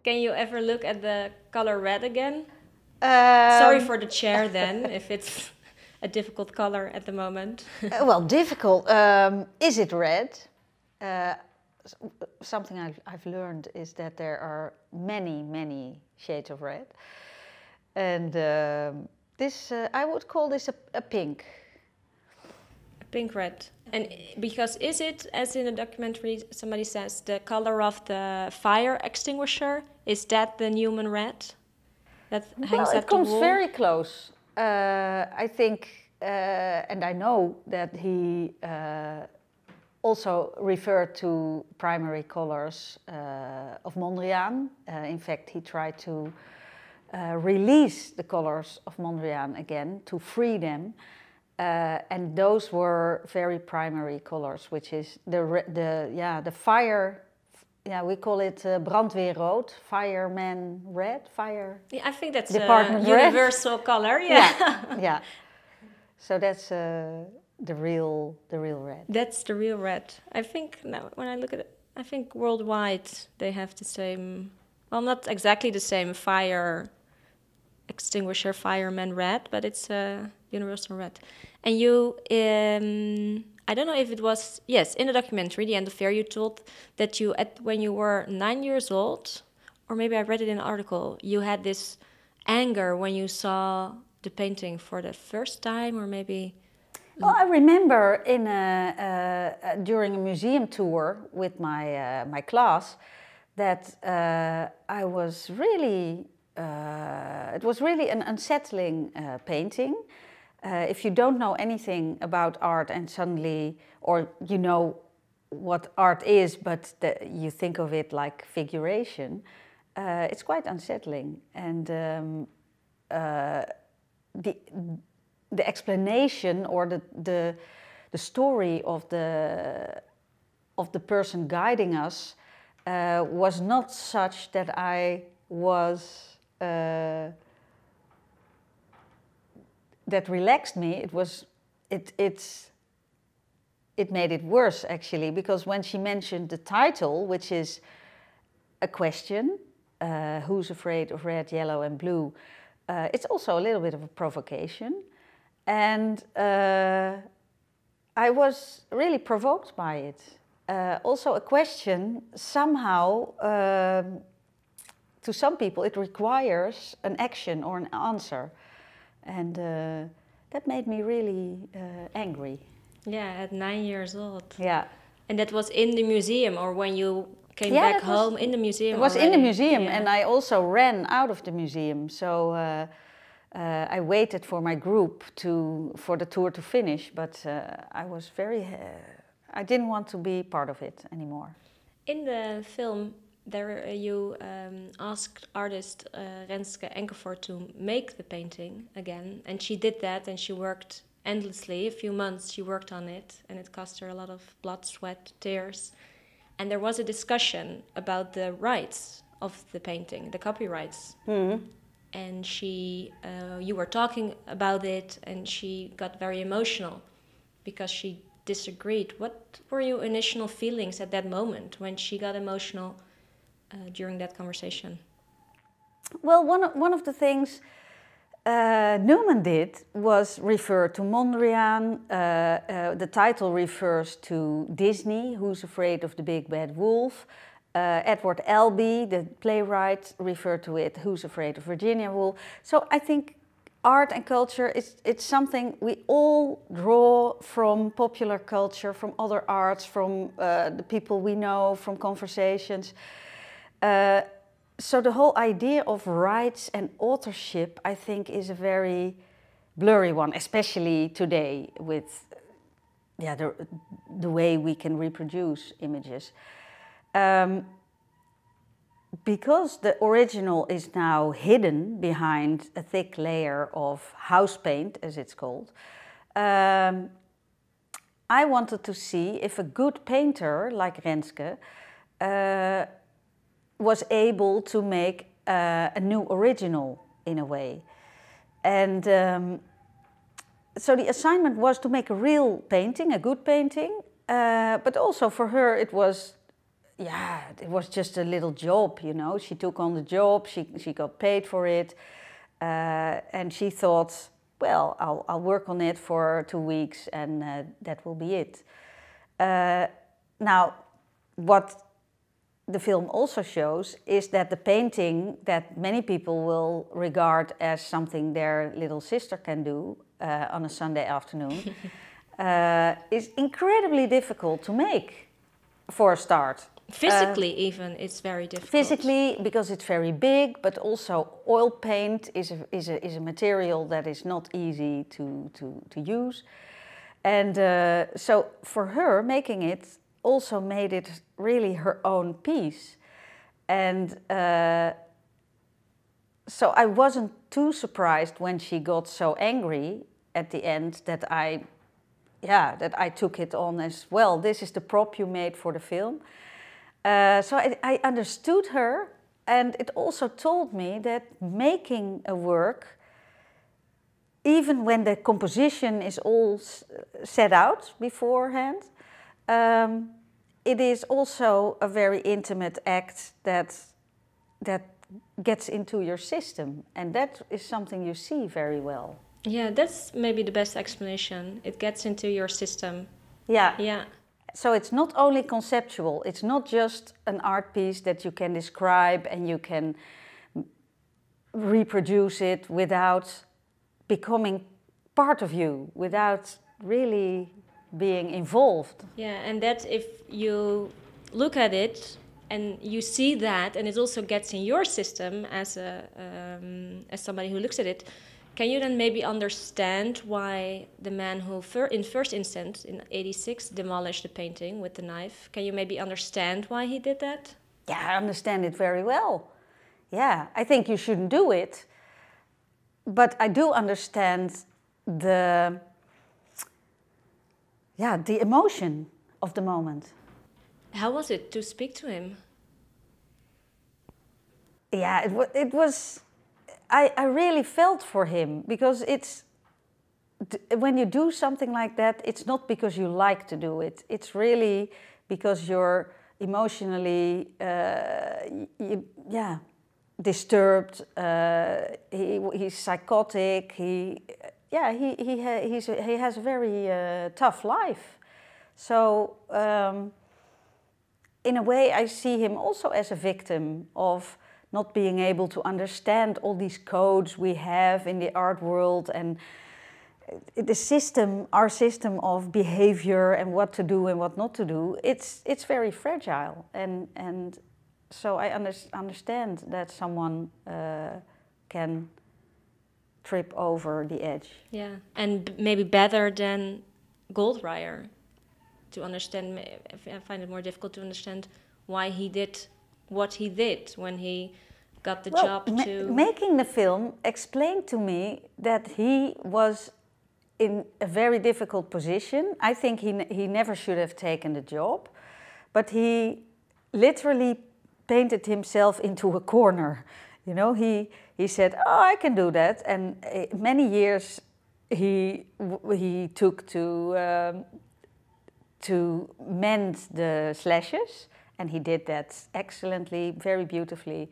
Can you ever look at the color red again? Sorry for the chair then, if it's a difficult color at the moment. Well, difficult. Is it red? Something I've learned is that there are many shades of red. And this, I would call this a pink. A pink red. And because is it, as in the documentary, somebody says, the color of the fire extinguisher, is that the Newman red? That hangs Well, at it comes the wall? very close. I think, and I know that he also referred to primary colors of Mondrian. In fact, he tried to release the colors of Mondrian again, to free them. And those were very primary colors, which is the fire. Yeah, we call it brandweerrood, fireman red, fire. Yeah, I think that's department a universal color. Yeah. Yeah. So that's the real red. That's the real red. I think now when I look at it, I think worldwide they have the same. Well, not exactly the same fire extinguisher, fireman red, but it's a universal red. And you, I don't know if it was, yes, in the documentary, The End of Fair, you told that you, when you were 9 years old, or maybe I read it in an article, you had this anger when you saw the painting for the first time, or maybe... Well, I remember during a museum tour with my class that I was really... it was really an unsettling painting. If you don't know anything about art and suddenly, or you know what art is, but you think of it like figuration, it's quite unsettling. And the explanation or the story of the person guiding us was not such that I was that relaxed me. It made it worse actually, because when she mentioned the title, which is a question, who's afraid of red, yellow and blue, it's also a little bit of a provocation. And I was really provoked by it. Also a question, somehow, to some people it requires an action or an answer. And that made me really angry. Yeah, at 9 years old. Yeah. And that was in the museum, or when you came back home in the museum? It was already? in the museum, yeah. And I also ran out of the museum. So I waited for my group for the tour to finish, but I was I didn't want to be part of it anymore. In the film, you asked artist Renske Enkevoort to make the painting again, and she did that, and she worked endlessly. A few months she worked on it, and it cost her a lot of blood, sweat, tears. And there was a discussion about the rights of the painting, the copyrights. Mm-hmm. And you were talking about it, and she got very emotional because she disagreed. What were your initial feelings at that moment when she got emotional during that conversation? Well, one of the things Newman did was refer to Mondrian. The title refers to Disney, Who's Afraid of the Big Bad Wolf. Edward Albee, the playwright, referred to it, Who's Afraid of Virginia Woolf. So I think art and culture, it's something we all draw from popular culture, from other arts, from the people we know, from conversations. So the whole idea of rights and authorship, I think, is a very blurry one, especially today with the way we can reproduce images. Because the original is now hidden behind a thick layer of house paint, as it's called, I wanted to see if a good painter like Renske was able to make a new original in a way. And so the assignment was to make a real painting, a good painting, but also for her it was yeah, it was just a little job, you know. She took on the job, she got paid for it, and she thought, well, I'll work on it for 2 weeks and that will be it. Now, what the film also shows is that the painting that many people will regard as something their little sister can do on a Sunday afternoon is incredibly difficult to make for a start. Physically even, it's very difficult. Physically, because it's very big, but also oil paint is a material that is not easy to use. And so for her, making it also made it really her own piece. And so I wasn't too surprised when she got so angry at the end that I took it on as, well, this is the prop you made for the film. So I understood her, and it also told me that making a work, even when the composition is all set out beforehand, it is also a very intimate act that gets into your system, and that is something you see very well. Yeah, that's maybe the best explanation. It gets into your system. Yeah. Yeah. So it's not only conceptual, it's not just an art piece that you can describe and you can reproduce it without becoming part of you, without really being involved. Yeah, and that if you look at it and you see that, and it also gets in your system as somebody who looks at it, can you then maybe understand why the man who in first instance in '86 demolished the painting with the knife, can you maybe understand why he did that? Yeah, I understand it very well. Yeah, I think you shouldn't do it. But I do understand the emotion of the moment. How was it to speak to him? Yeah, it was... I really felt for him, because when you do something like that, it's not because you like to do it. It's really because you're emotionally, disturbed. He's psychotic. He has a very tough life. So in a way, I see him also as a victim of not being able to understand all these codes we have in the art world, and the system, our system of behavior and what to do and what not to do. It's very fragile, and so I understand that someone can trip over the edge. Yeah, and maybe better than Goldreyer to understand. I find it more difficult to understand why he did what he did when he got the job to... Making the film explained to me that he was in a very difficult position. I think he never should have taken the job, but he literally painted himself into a corner. You know, he said, oh, I can do that. And many years he took to mend the slashes. And he did that excellently, very beautifully.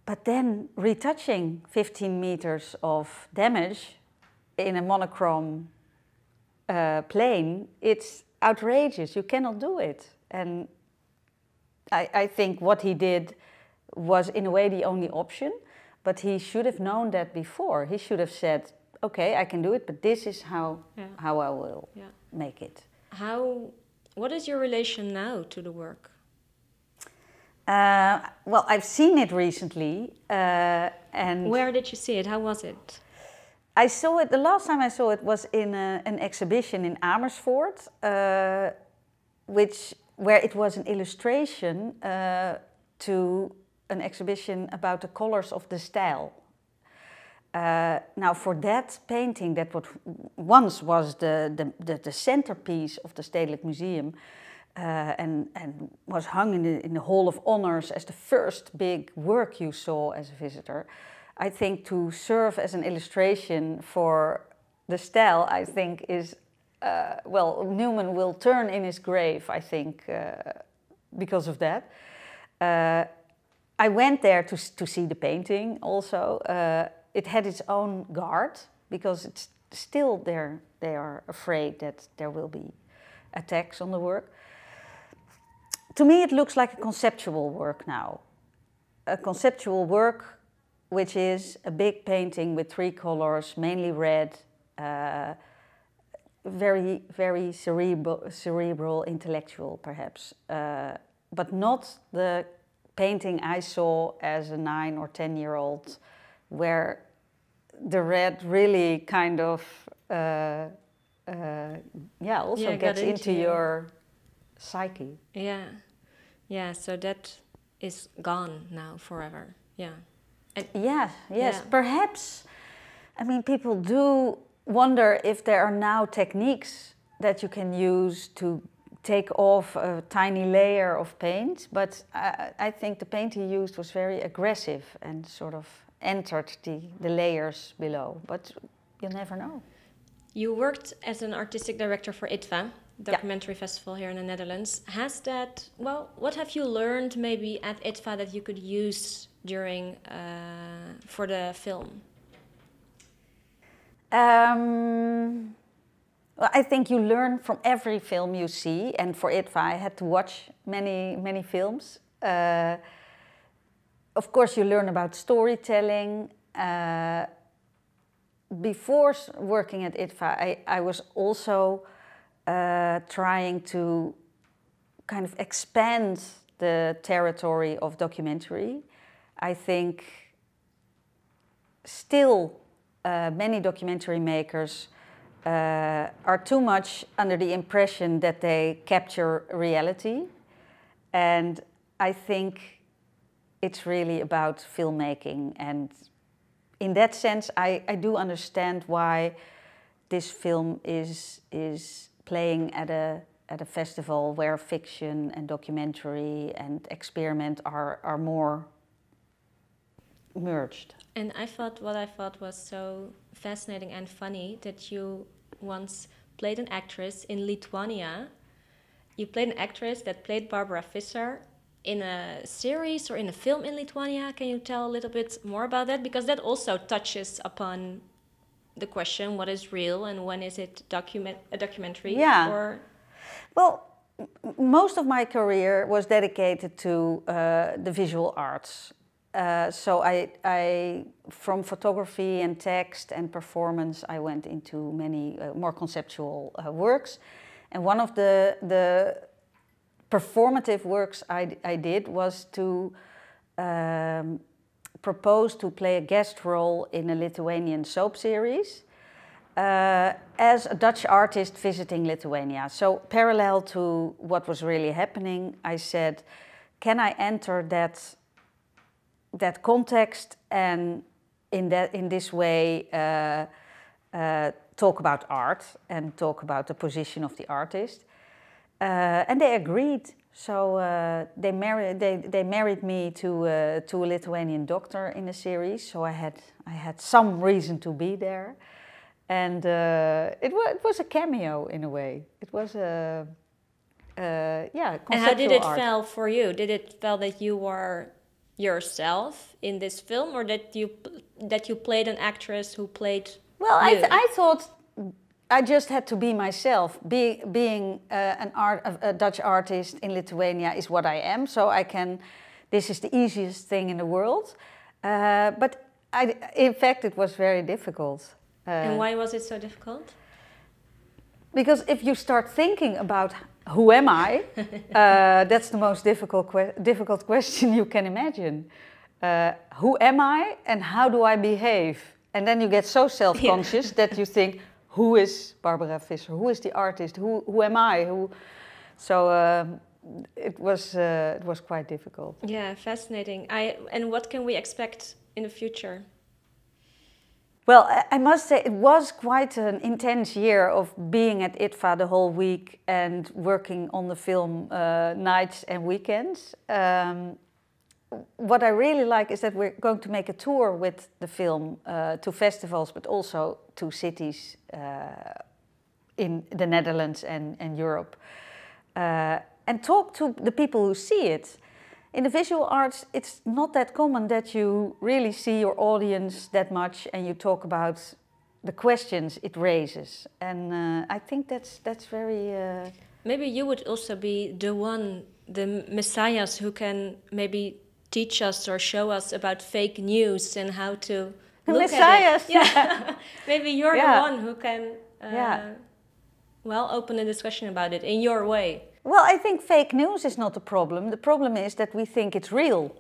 But then retouching 15 meters of damage in a monochrome plane, it's outrageous. You cannot do it. And I think what he did was in a way the only option, but he should have known that before. He should have said, okay, I can do it, but this is how I will make it. What is your relation now to the work? Well, I've seen it recently, and... Where did you see it? How was it? I saw it, the last time I saw it was in an exhibition in Amersfoort, where it was an illustration to an exhibition about the colors of the stijl. Now, for that painting, that what once was the centerpiece of the Stedelijk Museum, and was hung in the Hall of Honors as the first big work you saw as a visitor. I think to serve as an illustration for the stijl, I think is, well, Newman will turn in his grave, I think, because of that. I went there to see the painting also. It had its own guard because it's still there. They are afraid that there will be attacks on the work. To me, it looks like a conceptual work now. A conceptual work which is a big painting with 3 colors, mainly red, very, very cerebral, intellectual perhaps, but not the painting I saw as a 9 or 10-year-old, where the red really kind of, also gets into your psyche. Yeah, yeah. So that is gone now forever. Yeah. And yes. Yeah. Perhaps. I mean, people do wonder if there are now techniques that you can use to take off a tiny layer of paint, but I think the paint he used was very aggressive and sort of entered the layers below, but you never know. You worked as an artistic director for IFFR, documentary festival here in the Netherlands. Has that, well, what have you learned maybe at IFFR that you could use during, for the film? Well, I think you learn from every film you see, and for IFFR I had to watch many films. Of course, you learn about storytelling. Before working at IFFR, I was also trying to kind of expand the territory of documentary. I think still many documentary makers are too much under the impression that they capture reality. And I think it's really about filmmaking. And in that sense, I do understand why this film is playing at a festival where fiction and documentary and experiment are more merged. And what I thought was so fascinating and funny that you once played an actress in Lithuania. You played an actress that played Barbara Visser in a series or in a film in Lithuania. Can you tell a little bit more about that? Because that also touches upon the question, what is real and when is it a documentary? Yeah. Or... Well, most of my career was dedicated to the visual arts. So I from photography and text and performance, I went into many more conceptual works. And one of the performative works I did was to propose to play a guest role in a Lithuanian soap series as a Dutch artist visiting Lithuania. So parallel to what was really happening, I said, can I enter that context and in this way talk about art and talk about the position of the artist, and they agreed. So they married me to a Lithuanian doctor in the series. So I had some reason to be there, and it was a cameo in a way. It was a conceptual And how did it art. feel for you? Did it feel that you were yourself in this film, or that you played an actress who played you? I thought I just had to be myself. Being a Dutch artist in Lithuania is what I am, so I can. This is the easiest thing in the world, but in fact it was very difficult. And why was it so difficult? Because if you start thinking about who am I, that's the most difficult question you can imagine. Who am I and how do I behave? And then you get so self-conscious that you think, who is Barbara Visser? Who is the artist? Who am I? So it was quite difficult. Yeah, fascinating. And what can we expect in the future? Well, I must say it was quite an intense year of being at IFFR the whole week and working on the film nights and weekends. What I really like is that we're going to make a tour with the film to festivals, but also to cities in the Netherlands and Europe. and talk to the people who see it. In the visual arts, it's not that common that you really see your audience that much and you talk about the questions it raises. And I think that's very... Maybe you would also be the messiahs who can maybe teach us or show us about fake news and how to look messiahs. At it. Yeah. Maybe you're the one who can, open a discussion about it in your way. Well, I think fake news is not the problem. The problem is that we think it's real.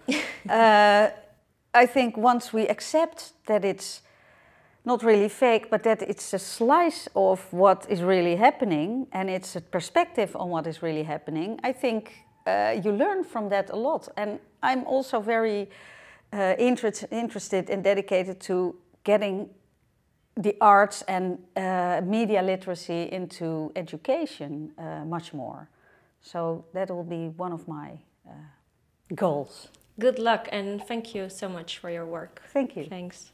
I think once we accept that it's not really fake, but that it's a slice of what is really happening and it's a perspective on what is really happening, I think you learn from that a lot. And I'm also very interested and dedicated to getting the arts and media literacy into education much more. So that will be one of my goals. Good luck and thank you so much for your work. Thank you. Thanks.